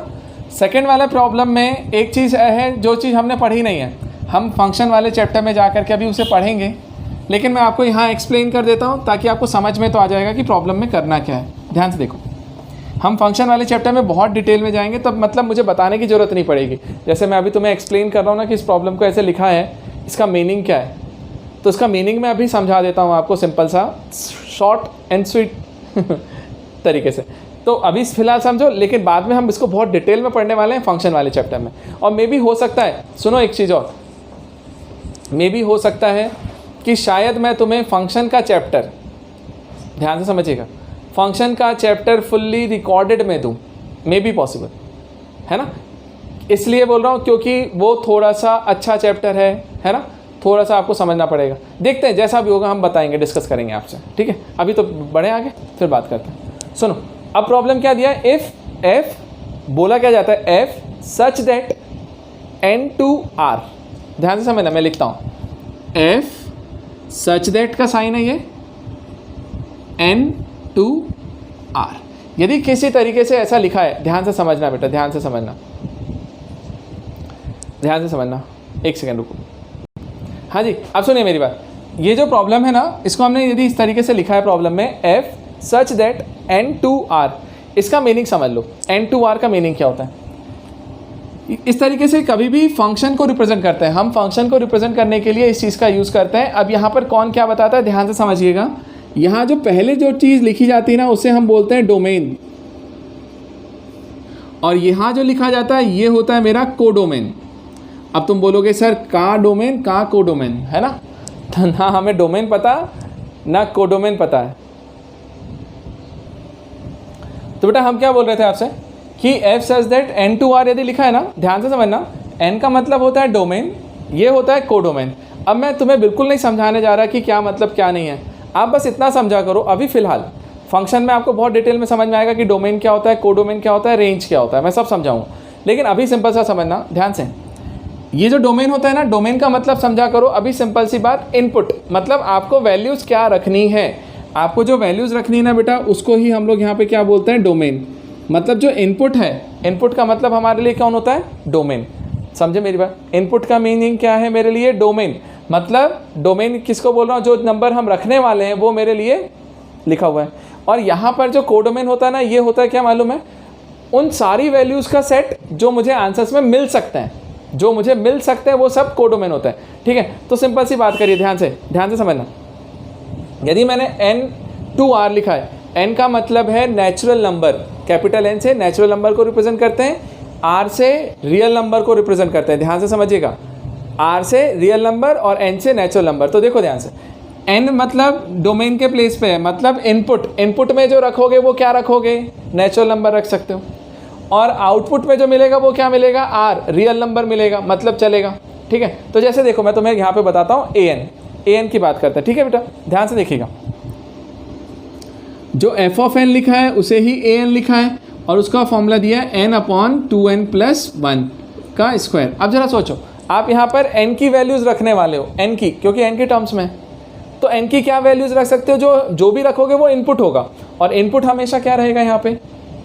सेकेंड वाला प्रॉब्लम में एक चीज़ है जो चीज़ हमने पढ़ी नहीं है, हम फंक्शन वाले चैप्टर में जा कर के अभी उसे पढ़ेंगे, लेकिन मैं आपको यहाँ एक्सप्लेन कर देता हूँ ताकि आपको समझ में तो आ जाएगा कि प्रॉब्लम में करना क्या है। ध्यान से देखो, हम फंक्शन वाले चैप्टर में बहुत डिटेल में जाएंगे, तब मतलब मुझे बताने की ज़रूरत नहीं पड़ेगी। जैसे मैं अभी तुम्हें एक्सप्लेन कर रहा हूँ ना कि इस प्रॉब्लम को ऐसे लिखा है, इसका मीनिंग क्या है, तो इसका मीनिंग मैं अभी समझा देता हूँ आपको सिंपल सा, शॉर्ट एंड स्वीट तरीके से। तो अभी फ़िलहाल समझो, लेकिन बाद में हम इसको बहुत डिटेल में पढ़ने वाले हैं फंक्शन वाले चैप्टर में। और मे भी हो सकता है, सुनो एक चीज़ और, मे भी हो सकता है कि शायद मैं तुम्हें फंक्शन का चैप्टर, ध्यान से समझिएगा, फंक्शन का चैप्टर फुल्ली रिकॉर्डेड में दूँ, मे बी पॉसिबल है ना। इसलिए बोल रहा हूँ क्योंकि वो थोड़ा सा अच्छा चैप्टर है ना, थोड़ा सा आपको समझना पड़ेगा। देखते हैं जैसा भी होगा हम बताएंगे, डिस्कस करेंगे आपसे, ठीक है। अभी तो बढ़े आगे, फिर बात करते हैं। सुनो अब प्रॉब्लम क्या दिया है, इफ़ एफ बोला क्या जाता है, F such that n to r, ध्यान से समझना, मैं लिखता हूँ एफ सच दैट का साइन है ये n to r। यदि किसी तरीके से ऐसा लिखा है, ध्यान से समझना बेटा, ध्यान से समझना, ध्यान से समझना, एक सेकेंड रुको। हाँ जी, अब सुनिए मेरी बात, ये जो प्रॉब्लम है ना, इसको हमने यदि इस तरीके से लिखा है प्रॉब्लम में, F such that n to r, इसका मीनिंग समझ लो, n to r का मीनिंग क्या होता है। इस तरीके से कभी भी फंक्शन को रिप्रेजेंट करते हैं हम, फंक्शन को रिप्रेजेंट करने के लिए इस चीज़ का यूज़ करते हैं। अब यहाँ पर कौन क्या बताता है, ध्यान से समझिएगा। यहाँ जो पहले जो चीज़ लिखी जाती है ना, उसे हम बोलते हैं डोमेन, और यहाँ जो लिखा जाता है ये होता है मेरा कोडोमेन। अब तुम बोलोगे सर का डोमेन का कोडोमेन, है ना, तो ना हमें डोमेन पता ना कोडोमेन पता है। तो बेटा हम क्या बोल रहे थे आपसे कि F such that n to r यदि लिखा है ना, ध्यान से समझना, n का मतलब होता है डोमेन, ये होता है कोडोमेन। अब मैं तुम्हें बिल्कुल नहीं समझाने जा रहा कि क्या मतलब क्या नहीं है, आप बस इतना समझा करो। अभी फ़िलहाल फंक्शन में आपको बहुत डिटेल में समझ में आएगा कि डोमेन क्या होता है, कोडोमेन क्या होता है, रेंज क्या होता है, मैं सब समझाऊंगा। लेकिन अभी सिंपल सा समझना ध्यान से, ये जो डोमेन होता है ना, डोमेन का मतलब समझा करो। अभी सिंपल सी बात, इनपुट मतलब आपको वैल्यूज़ क्या रखनी है, आपको जो वैल्यूज़ रखनी है ना बेटा, उसको ही हम लोग यहाँ पे क्या बोलते हैं, डोमेन। मतलब जो इनपुट है, इनपुट का मतलब हमारे लिए कौन होता है, डोमेन। समझे मेरी बात, इनपुट का मीनिंग क्या है मेरे लिए, डोमेन। मतलब डोमेन किसको बोल रहा हूँ, जो नंबर हम रखने वाले हैं वो मेरे लिए लिखा हुआ है। और यहाँ पर जो कोडोमेन होता है ना, ये होता है क्या मालूम है, उन सारी वैल्यूज़ का सेट जो मुझे आंसर्स में मिल सकते हैं, जो मुझे मिल सकते हैं वो सब कोडोमेन होता है, ठीक है। तो सिंपल सी बात करिए, ध्यान से समझना। यदि मैंने n 2r लिखा है। n का मतलब है नेचुरल नंबर, कैपिटल N से नेचुरल नंबर को रिप्रेजेंट करते हैं, r से रियल नंबर को रिप्रेजेंट करते हैं। ध्यान से समझिएगा, r से रियल नंबर और n से नेचुरल नंबर। तो देखो ध्यान से, n मतलब डोमेन के प्लेस पे है, मतलब इनपुट में जो रखोगे वो क्या रखोगे, नेचुरल नंबर रख सकते हो, और आउटपुट में जो मिलेगा वो क्या मिलेगा, r रियल नंबर मिलेगा, मतलब चलेगा। ठीक है, तो जैसे देखो मैं तुम्हें यहाँ पे बताता हूँ an की बात करते हैं। ठीक है बेटा, ध्यान से देखिएगा, जो f ऑफ n लिखा है उसे ही an लिखा है, और उसका फॉर्मूला दिया है n/2n+1 का स्क्वायर। अब जरा सोचो, आप यहाँ पर n की वैल्यूज़ रखने वाले हो, n की, क्योंकि n के टर्म्स में, तो n की क्या वैल्यूज़ रख सकते हो, जो भी रखोगे वो इनपुट होगा, और इनपुट हमेशा क्या रहेगा यहाँ पे,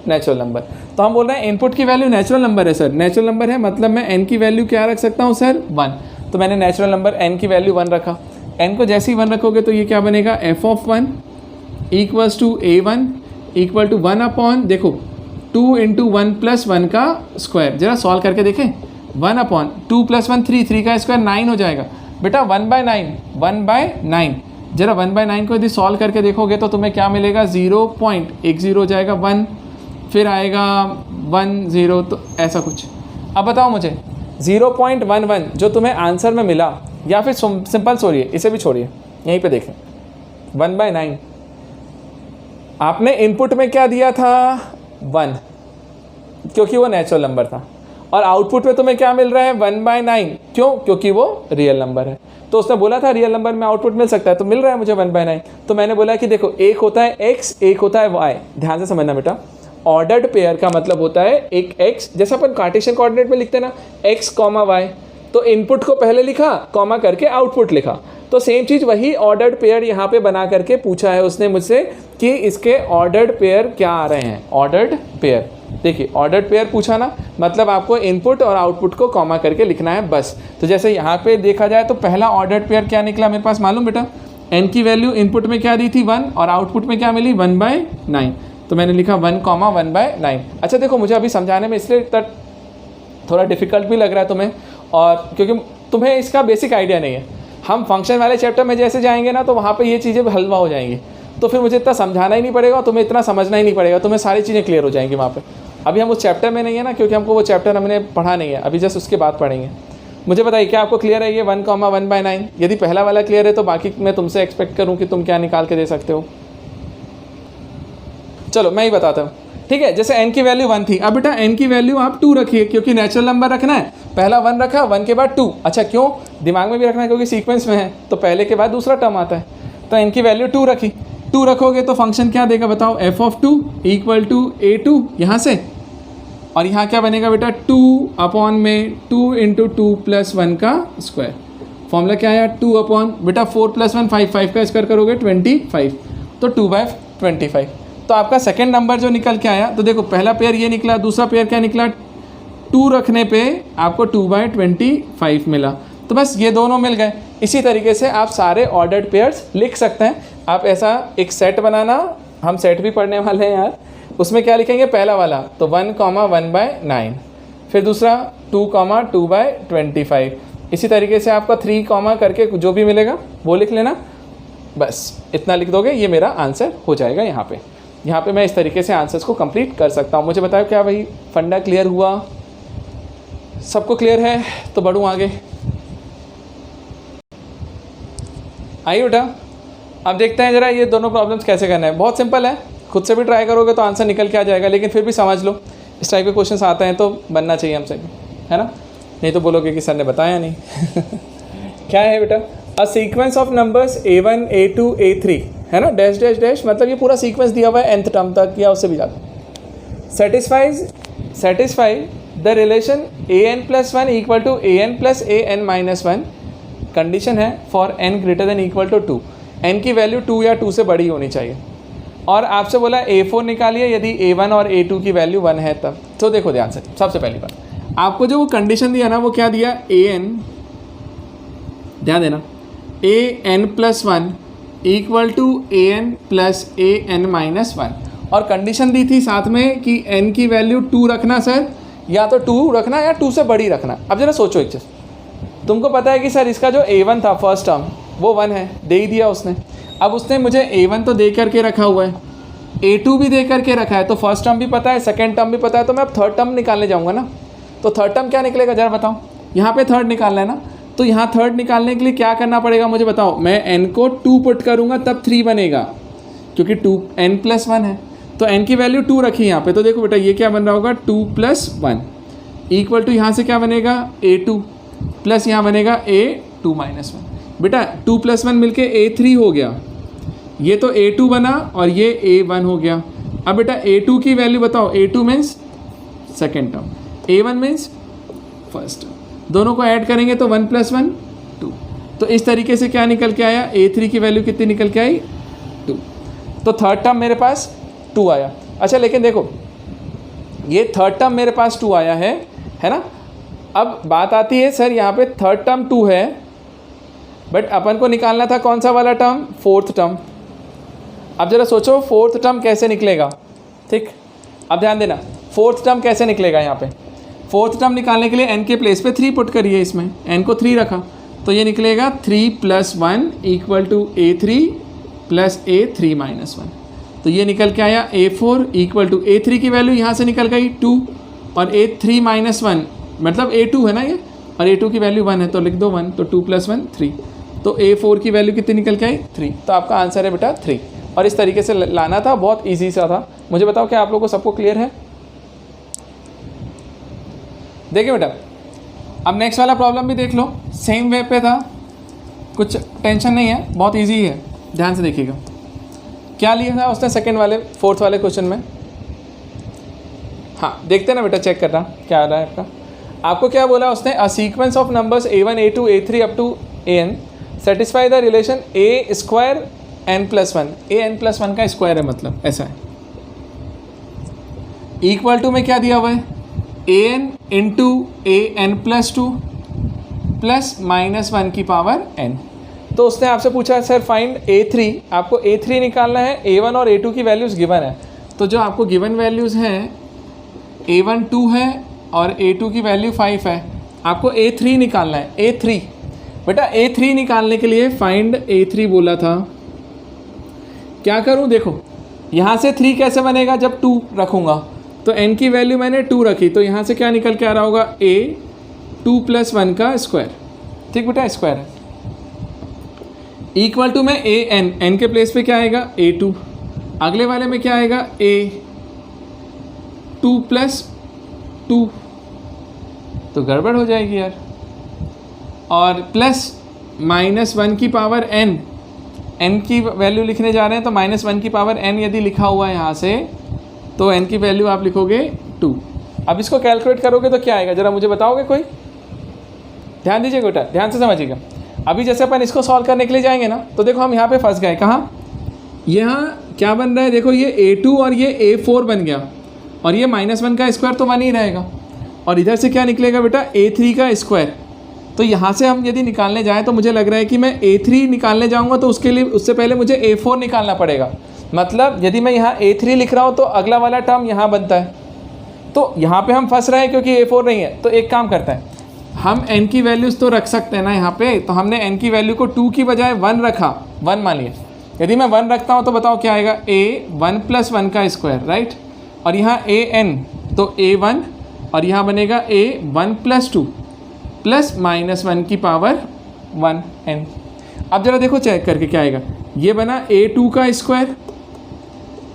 नेचुरल नंबर। तो हम बोल रहे हैं इनपुट की वैल्यू नेचुरल नंबर है सर, नेचुरल नंबर है मतलब मैं n की वैल्यू क्या रख सकता हूँ सर, 1। तो मैंने नेचुरल नंबर n की वैल्यू 1 रखा। n को जैसे ही 1 रखोगे तो ये क्या बनेगा, f of 1 equals to a1 equal to 1 देखो 2 × 1+1 का स्क्वायर। जरा सॉल्व करके देखें, 1/2 + 1 3 का स्क्वायर 9 हो जाएगा बेटा, 1/9। जरा 1/9 को यदि सॉल्व करके देखोगे तो तुम्हें क्या मिलेगा, 0.10 हो जाएगा, 1 फिर आएगा 1 0, तो ऐसा कुछ। अब बताओ मुझे 0.11 जो तुम्हें आंसर में मिला, या फिर सिंपल छोड़िए, इसे भी छोड़िए, यहीं पे देखें 1/9 आपने इनपुट में क्या दिया था, 1, क्योंकि वो नेचुरल नंबर था, और आउटपुट में तुम्हें क्या मिल रहा है, 1/9, क्यों, क्योंकि वो रियल नंबर है। तो उसने बोला था रियल नंबर में आउटपुट मिल सकता है, तो मिल रहा है मुझे 1/9। तो मैंने बोला कि देखो, एक होता है x, एक होता है y। ध्यान से समझना बेटा, ऑर्डर्ड पेयर का मतलब होता है एक x, जैसे अपन कार्टेशियन कोऑर्डिनेट में लिखते हैं ना, x, y, तो इनपुट को पहले लिखा, कॉमा करके आउटपुट लिखा। तो सेम चीज़ वही ऑर्डर्ड पेयर यहाँ पे बना करके पूछा है उसने मुझसे कि इसके ऑर्डर्ड पेयर क्या आ रहे हैं, ऑर्डर्ड पेयर। देखिए ऑर्डर्ड पेयर पूछा ना, मतलब आपको इनपुट और आउटपुट को कॉमा करके लिखना है बस। तो जैसे यहाँ पे देखा जाए तो पहला ऑर्डर्ड पेयर क्या निकला मेरे पास, मालूम बेटा, n की वैल्यू इनपुट में क्या दी थी, 1, और आउटपुट में क्या मिली, 1/9। तो मैंने लिखा 1,1/9। अच्छा देखो, मुझे अभी समझाने में इसलिए थोड़ा डिफिकल्ट भी लग रहा है तुम्हें, और क्योंकि तुम्हें इसका बेसिक आइडिया नहीं है। हम फंक्शन वाले चैप्टर में जैसे जाएंगे ना, तो वहाँ पे ये चीज़ें हलवा हो जाएंगी, तो फिर मुझे इतना समझाना ही नहीं पड़ेगा, तुम्हें इतना समझना ही नहीं पड़ेगा, तुम्हें सारी चीज़ें क्लियर हो जाएंगी वहाँ पे। अभी हम उस चैप्टर में नहीं है ना, क्योंकि हमको वो चैप्टर हमने पढ़ा नहीं है, अभी जस्ट उसके बाद पढ़ेंगे। मुझे बताइए क्या आपको क्लियर है ये 1,1/9? यदि पहला वाला क्लियर है तो बाकी मैं तुमसे एक्सपेक्ट करूँ कि तुम क्या निकाल के दे सकते हो। चलो मैं ही बताता हूँ, ठीक है। जैसे n की वैल्यू 1 थी, अब बेटा n की वैल्यू आप 2 रखिए, क्योंकि नेचुरल नंबर रखना है। पहला 1 रखा, 1 के बाद 2। अच्छा क्यों, दिमाग में भी रखना है क्योंकि सीक्वेंस में है, तो पहले के बाद दूसरा टर्म आता है। तो n की वैल्यू 2 रखी, 2 रखोगे तो फंक्शन क्या देगा बताओ, f of 2 equal to a2 यहाँ से, और यहाँ क्या बनेगा बेटा, 2/2 × 2 + 1 का स्क्वायर। फॉर्मूला क्या आया, 2 बेटा 4 + 1 5, 5 का स्क्वायर करोगे 25, तो 2/25। तो आपका सेकेंड नंबर जो निकल के आया, तो देखो पहला पेयर ये निकला, दूसरा पेयर क्या निकला, 2 रखने पे आपको 2/25 मिला। तो बस ये दोनों मिल गए। इसी तरीके से आप सारे ऑर्डर्ड पेयर्स लिख सकते हैं। आप ऐसा एक सेट बनाना, हम सेट भी पढ़ने वाले हैं यार, उसमें क्या लिखेंगे, पहला वाला तो 1,1/9, फिर दूसरा 2,2/25, इसी तरीके से आपका 3, करके जो भी मिलेगा वो लिख लेना। बस इतना लिख दोगे, ये मेरा आंसर हो जाएगा। यहाँ पे मैं इस तरीके से आंसर्स को कंप्लीट कर सकता हूँ। मुझे बताओ क्या भाई फंडा क्लियर हुआ, सबको क्लियर है? तो बढ़ूँ आगे, आइए बेटा अब देखते हैं ज़रा ये दोनों प्रॉब्लम्स कैसे करना है। बहुत सिंपल है, खुद से भी ट्राई करोगे तो आंसर निकल के आ जाएगा, लेकिन फिर भी समझ लो इस टाइप के क्वेश्चंस आते हैं तो बनना चाहिए हमसे भी, है ना, नहीं तो बोलोगे कि सर ने बताया नहीं। क्या है बेटा, a sequence of numbers a1 a2 a3, है ना, डैश डैश डैश, मतलब ये पूरा सीक्वेंस दिया हुआ है nth टर्म तक या उससे भी ज़्यादा। Satisfy the relation an+1 equal to an + an-1 condition है for n greater than equal to 2। n की वैल्यू 2 या 2 से बड़ी होनी चाहिए, और आपसे बोला a4 निकालिए यदि a1 और a2 की वैल्यू 1 है तब। तो देखो ध्यान से, सबसे पहली बात आपको जो वो कंडीशन दिया ना, वो क्या दिया, an, ध्यान देना, an+1 equal to an + an-1, और कंडीशन दी थी साथ में कि n की वैल्यू 2 रखना सर, या तो 2 रखना या 2 से बड़ी रखना। अब जरा सोचो एक चीज़, तुमको पता है कि सर इसका जो a1 था फर्स्ट टर्म वो 1 है, दे ही दिया उसने। अब उसने मुझे A1 तो दे करके रखा हुआ है, A2 भी दे करके रखा है, तो फर्स्ट टर्म भी पता है, सेकंड टर्म भी पता है, तो मैं अब थर्ड टर्म निकालने जाऊँगा ना। तो थर्ड टर्म क्या निकलेगा ज़रा बताओ, यहाँ पे थर्ड निकालना है ना। तो यहाँ थर्ड निकालने के लिए क्या करना पड़ेगा मुझे बताओ, मैं n को 2 पुट करूँगा तब 3 बनेगा, क्योंकि 2n+1 है, तो n की वैल्यू 2 रखी यहाँ पे। तो देखो बेटा ये क्या बन रहा होगा 2+1 इक्वल टू यहाँ से क्या बनेगा A2 प्लस यहाँ बनेगा A2-1। बेटा 2+1 मिलके A3 हो गया, ये तो A2 बना और ये A1 हो गया। अब बेटा A2 की वैल्यू बताओ, A2 means second term, A1 means first term, दोनों को ऐड करेंगे तो 1+1 2। तो इस तरीके से क्या निकल के आया, A3 की वैल्यू कितनी निकल के आई 2। तो थर्ड टर्म मेरे पास 2 आया। अच्छा लेकिन देखो ये थर्ड टर्म मेरे पास 2 आया है ना। अब बात आती है सर यहाँ पे थर्ड टर्म 2 है, बट अपन को निकालना था कौन सा वाला टर्म, फोर्थ टर्म। अब ज़रा सोचो फोर्थ टर्म कैसे निकलेगा, ठीक। अब ध्यान देना फोर्थ टर्म कैसे निकलेगा। यहाँ पे फोर्थ टर्म निकालने के लिए n के प्लेस पे 3 पुट करिए, इसमें n को 3 रखा, तो ये निकलेगा 3+1 equal to A3 plus A3-1। तो ये निकल के आया A4 इक्वल टू A3 की वैल्यू यहाँ से निकल गई 2 और A3-1 मतलब A2 है ना ये, और A2 की वैल्यू 1 है तो लिख दो 1, तो 2+1 3। तो A4 की वैल्यू कितनी निकल के आई 3। तो आपका आंसर है बेटा 3। और इस तरीके से लाना था, बहुत ईजी सा था। मुझे बताओ क्या आप लोगों को सबको क्लियर है। देखिए बेटा अब नेक्स्ट वाला प्रॉब्लम भी देख लो, सेम वे पे था, कुछ टेंशन नहीं है, बहुत इजी है, ध्यान से देखिएगा। क्या लिया था उसने सेकंड वाले फोर्थ वाले क्वेश्चन में। हाँ देखते ना बेटा, चेक करना क्या आ रहा है आपका। आपको क्या बोला उसने, a sequence of numbers A1 A2 A3 up to AN satisfy the relation A² n+1। A n+1 का स्क्वायर है, मतलब ऐसा है। इक्वल टू में क्या दिया हुआ है AN इंटू AN+2 प्लस -1 की पावर n। तो उसने आपसे पूछा सर फाइंड A3, आपको A3 निकालना है, A1 और A2 की वैल्यूज़ गिवन है। तो जो आपको गिवन वैल्यूज़ हैं A1 2 है और A2 की वैल्यू 5 है, आपको A3 निकालना है। A3 बेटा A3 निकालने के लिए फाइंड A3 बोला था। क्या करूं, देखो यहाँ से 3 कैसे बनेगा, जब 2 रखूँगा तो n की वैल्यू मैंने 2 रखी, तो यहाँ से क्या निकल के आ रहा होगा A2+1 का स्क्वायर, ठीक बेटा स्क्वायर है। इक्वल टू में n के प्लेस पे क्या आएगा A2, अगले वाले में क्या आएगा A2+2, तो गड़बड़ हो जाएगी यार, और प्लस -1 की पावर n की वैल्यू लिखने जा रहे हैं, तो -1 की पावर n यदि लिखा हुआ है यहाँ से, तो n की वैल्यू आप लिखोगे 2। अब इसको कैलकुलेट करोगे तो क्या आएगा, ज़रा मुझे बताओगे कोई, ध्यान दीजिए बेटा, ध्यान से समझिएगा। अभी जैसे अपन इसको सॉल्व करने के लिए जाएंगे ना, तो देखो हम यहाँ पे फंस गए, कहाँ, यहाँ क्या बन रहा है, देखो ये A2 और ये A4 बन गया, और ये -1 का स्क्वायर तो 1 ही रहेगा, और इधर से क्या निकलेगा बेटा A3 का स्क्वायर। तो यहाँ से हम यदि निकालने जाएँ तो मुझे लग रहा है कि मैं A3 निकालने जाऊँगा तो उसके लिए उससे पहले मुझे A4 निकालना पड़ेगा। मतलब यदि मैं यहाँ A3 लिख रहा हूँ तो अगला वाला टर्म यहाँ बनता है, तो यहाँ पे हम फंस रहे हैं क्योंकि A4 नहीं है। तो एक काम करते हैं, हम n की वैल्यूज़ तो रख सकते हैं ना यहाँ पे, तो हमने n की वैल्यू को 2 की बजाय 1 रखा, 1 मान लिया। यदि मैं 1 रखता हूँ तो बताओ क्या आएगा, A1+1 का स्क्वायर, राइट, और यहाँ AN तो A1, और यहाँ बनेगा A1+2 प्लस -1 की पावर 1n। अब ज़रा देखो चेक करके क्या आएगा, ये बना A2 का square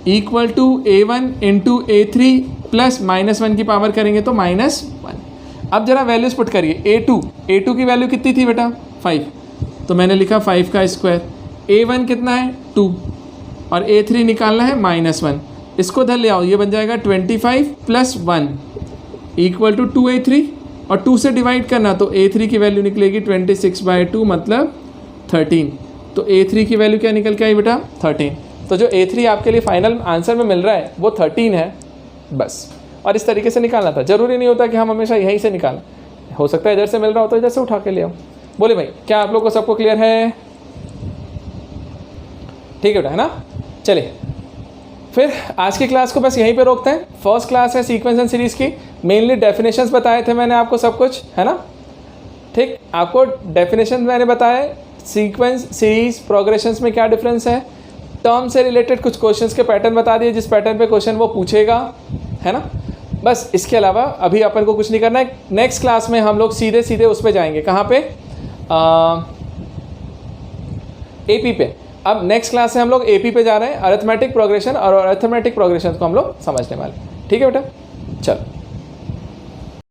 equal to A1 into A3 plus -1 की पावर करेंगे तो -1। अब ज़रा वैल्यूज़ पुट करिए, A2 की वैल्यू कितनी थी बेटा 5, तो मैंने लिखा 5 का स्क्वायर। A1 कितना है 2, और A3 निकालना है -1, इसको धर ले आओ, ये बन जाएगा 25 प्लस 1 इक्वल टू 2A3, और 2 से डिवाइड करना तो A3 की वैल्यू निकलेगी 26/2 मतलब 13। तो A3 की वैल्यू क्या निकल के आई बेटा 13। तो जो A3 आपके लिए फाइनल आंसर में मिल रहा है वो 13 है बस। और इस तरीके से निकालना था, ज़रूरी नहीं होता कि हम हमेशा यहीं से निकालें, हो सकता है इधर से मिल रहा हो तो इधर से उठा के ले आओ। बोले भाई क्या आप लोग को सबको क्लियर है, ठीक है बेटा, है ना। चलिए फिर आज की क्लास को बस यहीं पे रोकते हैं। फर्स्ट क्लास है सीक्वेंस एंड सीरीज़ की, मेनली डेफिनेशंस बताए थे मैंने आपको सब कुछ, है ना, ठीक। आपको डेफिनेशन मैंने बताए, सीक्वेंस, सीरीज, प्रोग्रेशंस में क्या डिफरेंस है, टर्म से रिलेटेड कुछ क्वेश्चंस के पैटर्न बता दिए जिस पैटर्न पे क्वेश्चन वो पूछेगा, है ना। बस इसके अलावा अभी अपन को कुछ नहीं करना है। नेक्स्ट क्लास में हम लोग सीधे सीधे उस पे जाएंगे, कहाँ पे, एपी पे। अब नेक्स्ट क्लास से हम लोग एपी पे जा रहे हैं, अरिथमेटिक प्रोग्रेशन, और अरिथमेटिक प्रोग्रेशन को हम लोग समझने वाले। ठीक है बेटा, चलो।